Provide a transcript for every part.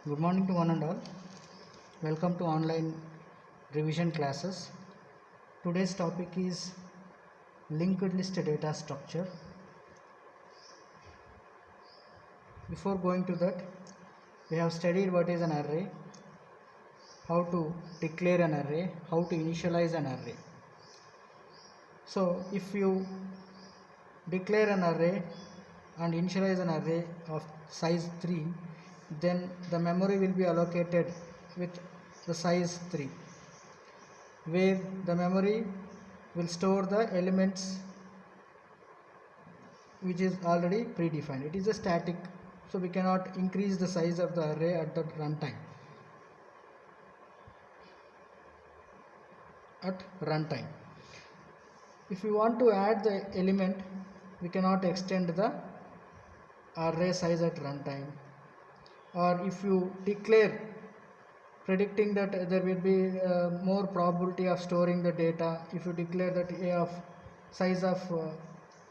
Good morning to one and all. Welcome to online revision classes. Today's topic is linked list data structure. Before going to that, we have studied what is an array, how to declare an array, how to initialize an array. So if you declare an array and initialize an array of size 3, then the memory will be allocated with the size 3, where the memory will store the elements which is already predefined. It is a static, so we cannot increase the size of the array at the runtime. If we want to add the element, we cannot extend the array size at runtime. Or if you declare predicting that there will be more probability of storing the data, if you declare that a of size of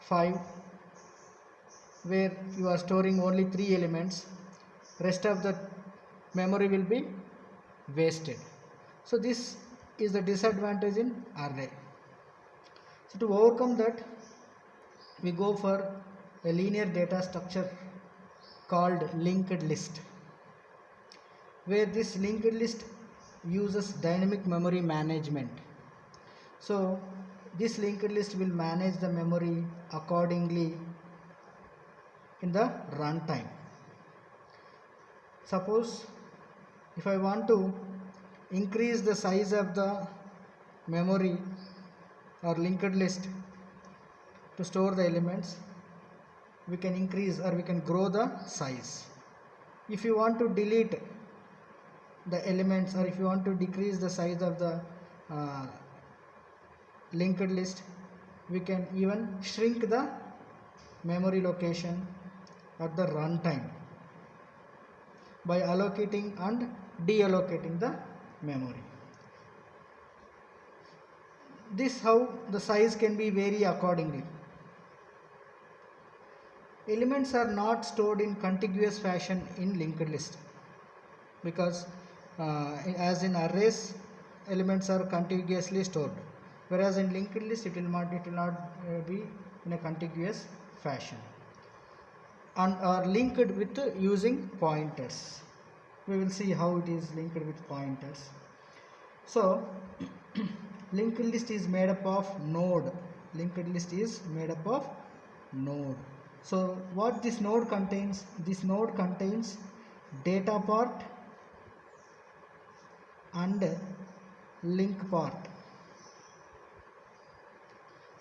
5, where you are storing only 3 elements, rest of the memory will be wasted. So this is the disadvantage in array. So to overcome that, we go for a linear data structure called linked list, where this linked list uses dynamic memory management. So this linked list will manage the memory accordingly in the runtime. Suppose if I want to increase the size of the memory or linked list to store the elements, we can increase or we can grow the size. If you want to delete the elements, or if you want to decrease the size of the linked list, we can even shrink the memory location at the runtime by allocating and deallocating the memory. This how the size can be vary accordingly. Elements are not stored in contiguous fashion in linked list, because as in arrays elements are contiguously stored, whereas in linked list it will not be in a contiguous fashion, and are linked with using pointers. We will see how it is linked with pointers. So linked list is made up of node. So what this node contains? This node contains data part and link part.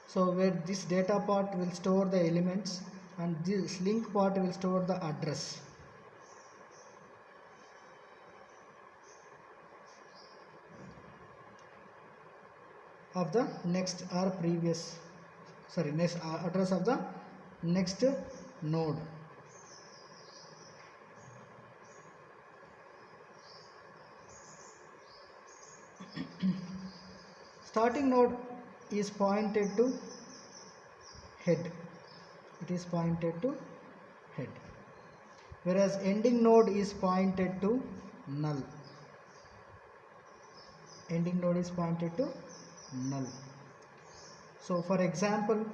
So where this data part will store the elements and this link part will store the address. Of the next or previous, next address of the next node. Starting node is pointed to head. It is pointed to head. Whereas ending node is pointed to null. Ending node is pointed to null. So for example,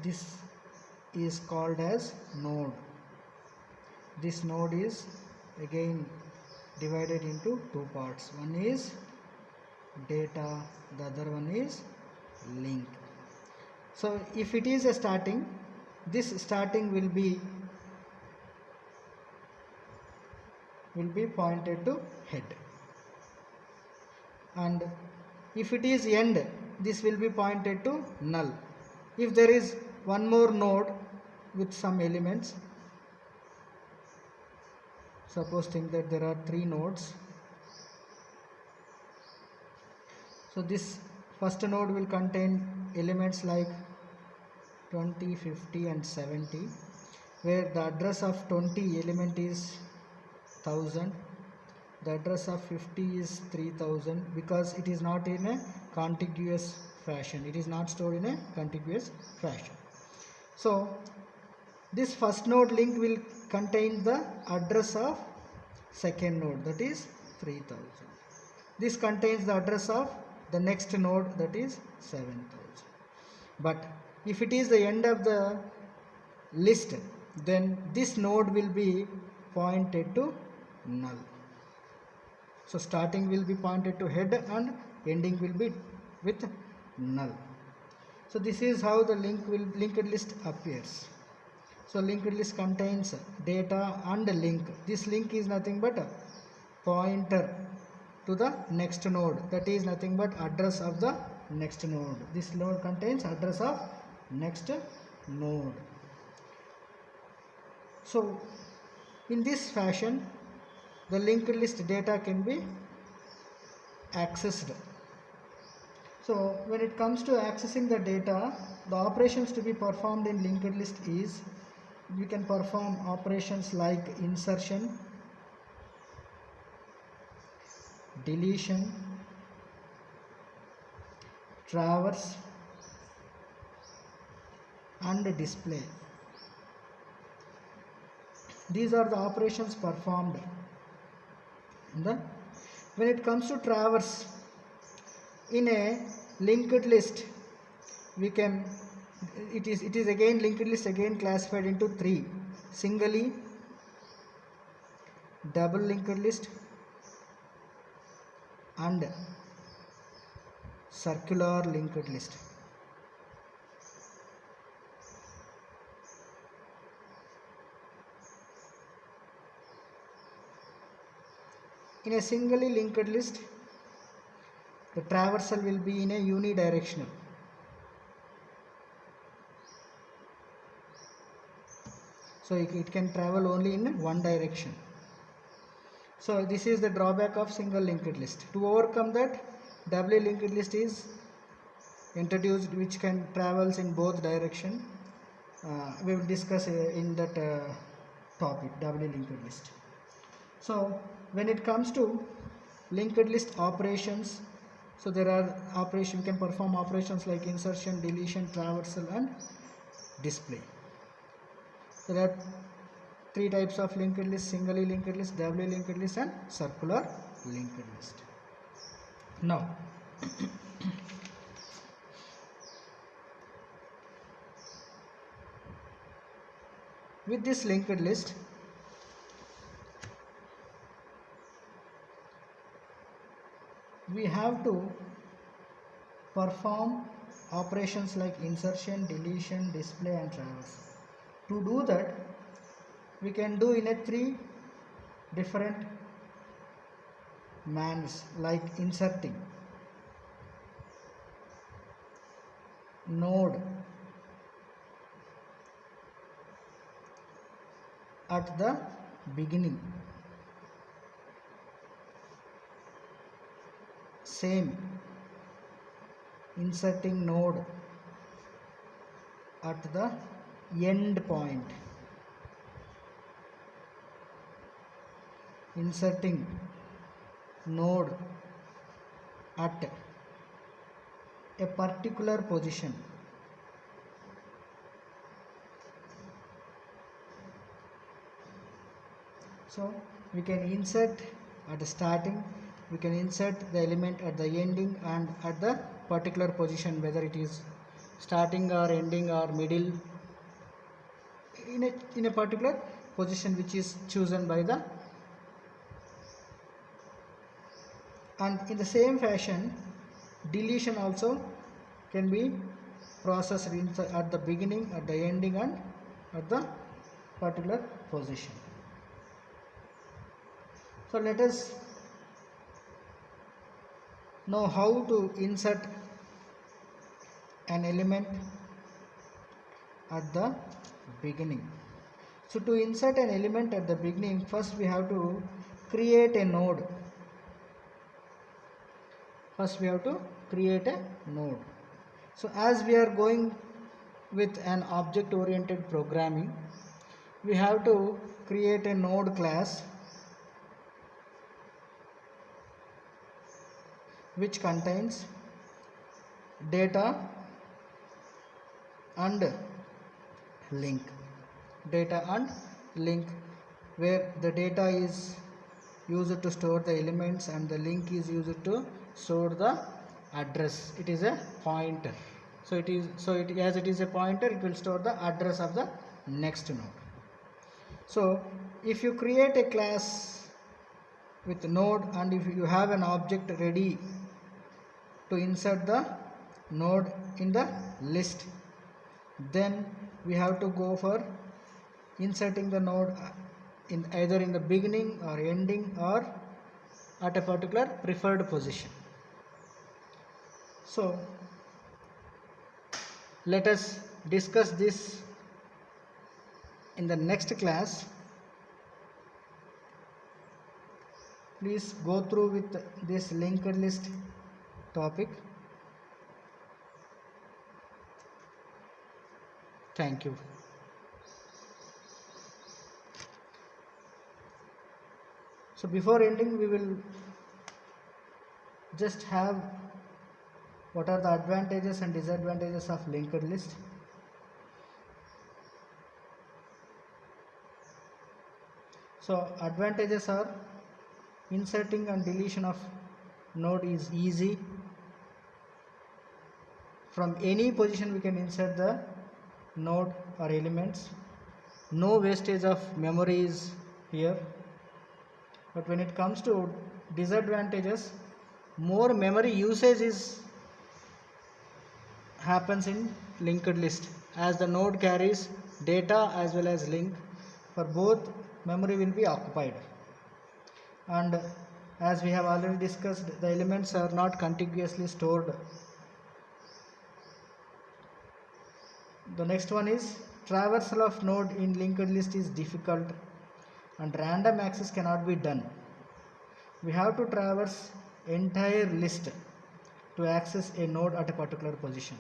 this is called as node. This node is again divided into two parts. One is data, the other one is link. So if it is a starting, this starting will be pointed to head, and if it is end, this will be pointed to null. If there is one more node with some elements, suppose think that there are 3 nodes. So this first node will contain elements like 20, 50 and 70, where the address of 20 element is 1000, the address of 50 is 3000, because it is not in a contiguous fashion. It is not stored in a contiguous fashion. So This first node link will contain the address of second node, that is 3000. This contains the address of the next node, that is 7000. But if it is the end of the list, then this node will be pointed to null. So starting will be pointed to head and ending will be with null. So this is how the linked list appears. So linked list contains data and link. This link is nothing but a pointer to the next node, that is nothing but address of the next node. This node contains address of next node. So in this fashion the linked list data can be accessed. So when it comes to accessing the data, the operations to be performed in linked list is, we can perform operations like insertion, deletion, traverse and display. These are the operations performed. When it comes to traverse, in a linked list we can, it is again linked list again classified into three: singly, double linked list and circular linked list. In a singly linked list, the traversal will be in a unidirectional. So it can travel only in one direction. So this is the drawback of single linked list. To overcome that, doubly linked list is introduced, which can travels in both direction. We will discuss in that topic, doubly linked list. So when it comes to linked list operations, so there are operations, you can perform operations like insertion, deletion, traversal and display. So there are three types of linked list: singly linked list, doubly linked list and circular linked list. Now with this linked list, we have to perform operations like insertion, deletion, display and traverse. To do that, we can do in a three different manners, like inserting node at the beginning, same inserting node at the end point, inserting node at a particular position. So we can insert at the starting, we can insert the element at the ending and at the particular position, whether it is starting or ending or middle, in a particular position which is chosen by the. And in the same fashion, deletion also can be processed at the beginning, at the ending and at the particular position. So let us know how to insert an element at the beginning. So to insert an element at the beginning, first we have to create a node. So as we are going with an object oriented programming, we have to create a node class which contains data and link. data and link, where the data is used to store the elements and the link is used to store the address. It is a pointer. So as it is a pointer, it will store the address of the next node. So if you create a class with node and if you have an object ready to insert the node in the list, then we have to go for inserting the node in either in the beginning or ending or at a particular preferred position. So let us discuss this in the next class. Please go through with this linked list topic. Thank you. So before ending, we will just have what are the advantages and disadvantages of linked list. So advantages are inserting and deletion of node is easy. From any position we can insert the node or elements. No wastage of memory is here. But when it comes to disadvantages, more memory usage happens in linked list, as the node carries data as well as link. For both, memory will be occupied, and as we have already discussed, the elements are not contiguously stored. The next one is traversal of node in linked list is difficult and random access cannot be done. We have to traverse entire list to access a node at a particular position.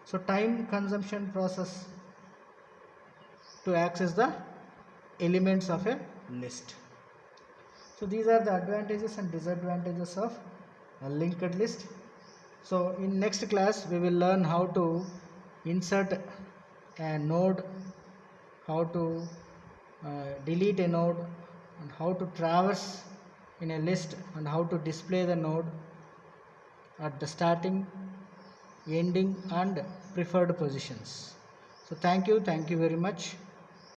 So time consumption process to access the elements of a list. So these are the advantages and disadvantages of a linked list. So in next class we will learn how to insert a node, how to delete a node, and how to traverse in a list, and how to display the node at the starting, ending and preferred positions. So thank you very much.